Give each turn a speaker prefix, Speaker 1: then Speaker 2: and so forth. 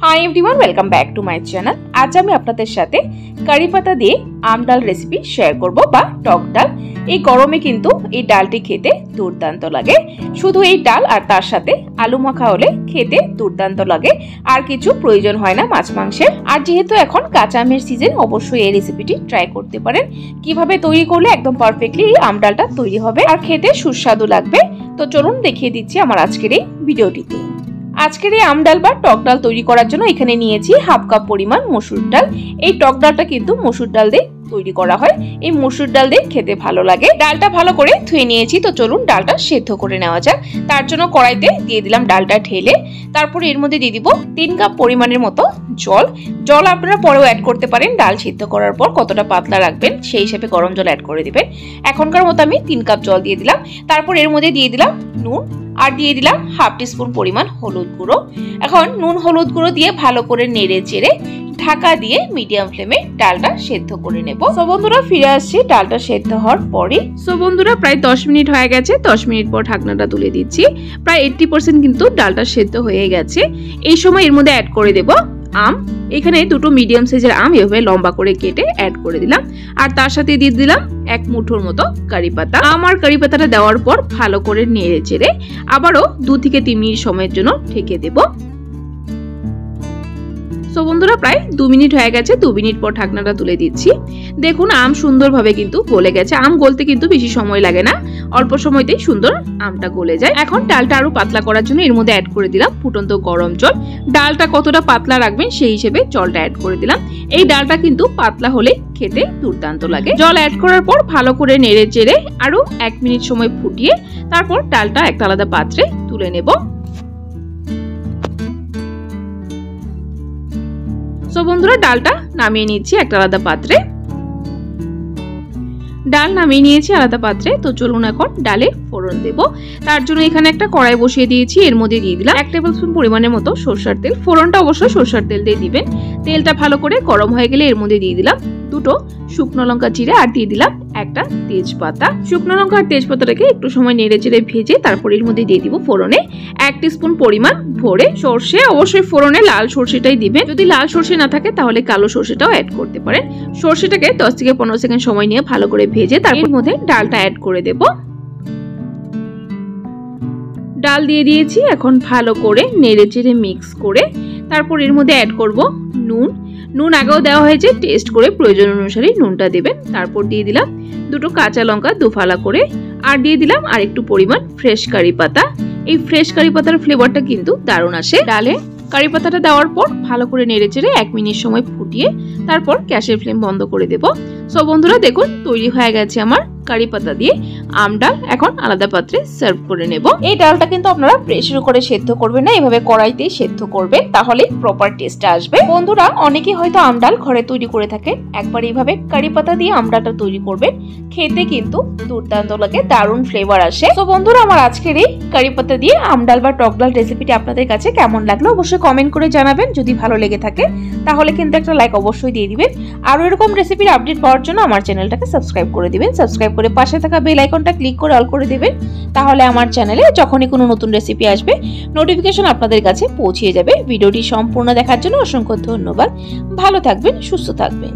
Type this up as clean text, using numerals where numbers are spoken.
Speaker 1: High everyone welcome back to my channel. आज আমি আপনাদের সাথে কারি পাতা দিয়ে আম ডাল রেসিপি শেয়ার করব বা টক ডাল। এই গরমে কিন্তু এই ডালটি খেতে দুর্দান্ত লাগে। শুধু এই ডাল আর তার সাথে আলু মাখা হলে খেতে দুর্দান্ত লাগে, আর কিছু প্রয়োজন হয় না মাছ মাংসের। আর যেহেতু এখন কাঁচা আমের সিজন, অবশ্যই এই রেসিপিটি ট্রাই করতে পারেন। কিভাবে তৈরি করলে একদম পারফেক্টলি এই আম ডালটা তৈরি হবে আর খেতে সুস্বাদু লাগবে, তো চলুন দেখিয়ে দিচ্ছি আমার আজকের এই ভিডিওটিতে। আজকের এই আম ডাল বা টক ডাল তৈরি করার জন্য এখানে নিয়েছি হাফ কাপ পরিমাণ মসুর ডাল। এই টক ডালটা কিন্তু মসুর ডাল দিয়ে তৈরি করা হয়, এই মসুর ডাল দিয়ে খেতে ভালো লাগে। ডালটা ভালো করে ধুয়ে নিয়েছি, তো চলুন ডালটা সেদ্ধ করে নেওয়া যাক। তার জন্য কড়াইতে দিয়ে দিলাম ডালটা ঢেলে, তারপরে এর মধ্যে দিয়ে দিব 3 কাপ পরিমাণের মতো জল। জল আপনারা পরেও অ্যাড করতে পারেন, ডাল সিদ্ধ করার পর কতটা পাতলা রাখবেন সেই হিসেবে গরম জল অ্যাড করে দিবেন। এখনকার মতো আমি 3 কাপ জল দিয়ে দিলাম। তারপর এর মধ্যে দিয়ে দিলাম নুন আর দিয়ে দিলাম হাফ টিস্পুন পরিমাণ হলুদ গুঁড়ো। এখন নুন হলুদ গুঁড়ো দিয়ে ভালো করে নেড়ে চেড়ে ঢাকা দিয়ে মিডিয়াম ফ্লেমে ডালটা সেদ্ধ করে নেব। সো বন্ধুরা ফিরে আসছি ডালটা সেদ্ধ হওয়ার পরে। সো বন্ধুরা প্রায় 10 মিনিট হয়ে গেছে। 10 মিনিট পর ঢাকনাটা তুলে দিচ্ছি। প্রায় 80% কিন্তু ডালটা সেদ্ধ হয়ে গেছে। এই সময় এর মধ্যে অ্যাড করে দেব আম। এখানে দুটো মিডিয়াম সাইজের আম এভাবে লম্বা করে কেটে অ্যাড করে দিলাম, আর তার সাথে দিয়ে দিলাম 1 মুঠোর মতো কারি পাতা। আম আর কারি পাতাটা দেওয়ার পর ভালো করে নেড়ে চেড়ে আবারও 2 থেকে 3 মিনিট সময়ের জন্য ঢেকে দেব। তো বন্ধুরা প্রায় 2 মিনিট হয়ে গেছে। 2 মিনিট পর ঢাকনাটা তুলে দিচ্ছি। দেখুন আম সুন্দরভাবে কিন্তু গলে গেছে। আম গলতে কিন্তু বেশি সময় লাগে না, অল্প সময়তেই সুন্দর আমটা গলে যায়। এখন ডালটা আরো পাতলা করার জন্য এর মধ্যে অ্যাড করে দিলাম ফুটন্ত গরম জল। ডালটা কতটা পাতলা রাখবেন সেই হিসেবে জলটা অ্যাড করে দিলাম। এই ডালটা কিন্তু পাতলা হলে খেতে দুর্দান্ত লাগে। জল অ্যাড করার পর ভালো করে নেড়ে চেড়ে আরো 1 মিনিট সময় ফুটিয়ে তারপর ডালটা একটা আলাদা পাত্রে তুলে নেব। তো বন্ধুরা ডালটা নামিয়ে নিচ্ছি একটা আলাদা পাত্রে। ডাল নামিয়ে নিয়েছি আলাদা পাত্রে। তো চলুন এখন ডালে ফোড়ন দেব। তার জন্য এখানে একটা কড়াই বসিয়ে দিয়েছি। এর মধ্যে দিয়ে দিলাম 1 টেবিলস্পুন পরিমাণের মতো সরষের তেল। ফোড়নটা অবশ্যই সরষের তেল দিয়ে দিবেন। তেলটা ভালো করে গরম হয়ে গেলে এর মধ্যে দিয়ে দিলাম 2টো শুকনো লঙ্কা চিড়ে আর দিয়ে দিলাম একটা তেজপাতা। শুকনো লঙ্কা আর তেজপাতাটাকে একটু সময় নেড়ে চেড়ে ভেজে তারপর এর মধ্যে দিয়ে দিব ফোড়নে 1 টিস্পুন পরিমাণ ভরে সরষে। অবশ্যই ফোড়নে লাল সরষেটাই দিবেন। যদি লাল সরষে না থাকে তাহলে কালো সরষেটাও অ্যাড করতে পারেন। সরষেটাকে 10 থেকে 15 সেকেন্ড সময় নিয়ে ভালো করে ভেজে তারপর মধ্যে ডালটা অ্যাড করে দেব। ডাল দিয়ে দিয়েছি। এখন ভালো করে নেড়ে চেড়ে মিক্স করে তারপর এর মধ্যে অ্যাড করব নুন। নুন আগেও দেওয়া হয়েছে, টেস্ট করে প্রয়োজন অনুসারে নুনটা দেবেন। তারপর দিয়ে দিলাম 2টো কাঁচা লঙ্কা দুফালা করে, আর দিয়ে দিলাম আর একটু পরিমাণ ফ্রেশ কারি পাতা। এই ফ্রেশ কারি পাতার ফ্লেভারটা কিন্তু দারুণ আসে ডালে। কারি পাতাটা দেওয়ার পর ভালো করে নেড়ে চেড়ে 1 মিনিট সময় ফুটিয়ে তারপর গ্যাসের ফ্লেম বন্ধ করে দেব। সো বন্ধুরা দেখুন তৈরি হয়ে গেছে আমার কারি পাতা দিয়ে আম ডাল। এখন আলাদা পাত্রে সার্ভ করে নেব। এই ডালটা কিন্তু আপনারা প্রেসার করে সেদ্ধ করবেন না, এভাবে কড়াইতেই সেদ্ধ করবেন, তাহলে প্রপার টেস্ট আসবে। বন্ধুরা অনেকেই হয়তো আম ডাল ঘরে তৈরি করে থাকেন, একবার এইভাবে কারি পাতা দিয়ে আম ডালটা তৈরি করবেন, খেতে কিন্তু দুর্দান্ত লাগে, দারুণ ফ্লেভার আসে। তো বন্ধুরা আমার আজকের এই কারি পাতা দিয়ে আম ডাল বা টক ডাল রেসিপিটি আপনাদের কাছে কেমন লাগলো অবশ্যই কমেন্ট করে জানাবেন। যদি ভালো লেগে থাকে তাহলে কিন্তু একটা লাইক অবশ্যই দিয়ে দিবেন। আর এরকম রেসিপির আপডেট পাওয়ার জন্য আমার চ্যানেলটাকে সাবস্ক্রাইব করে দিবেন। সাবস্ক্রাইব করে পাশে থাকা বেল আইকনটা ক্লিক করে অল করে দিবেন, তাহলে আমার চ্যানেলে যখনই কোনো নতুন রেসিপি আসবে নোটিফিকেশন আপনাদের কাছে পৌঁছে যাবে। ভিডিওটি সম্পূর্ণ দেখার জন্য অসংখ্য ধন্যবাদ। ভালো থাকবেন, সুস্থ থাকবেন।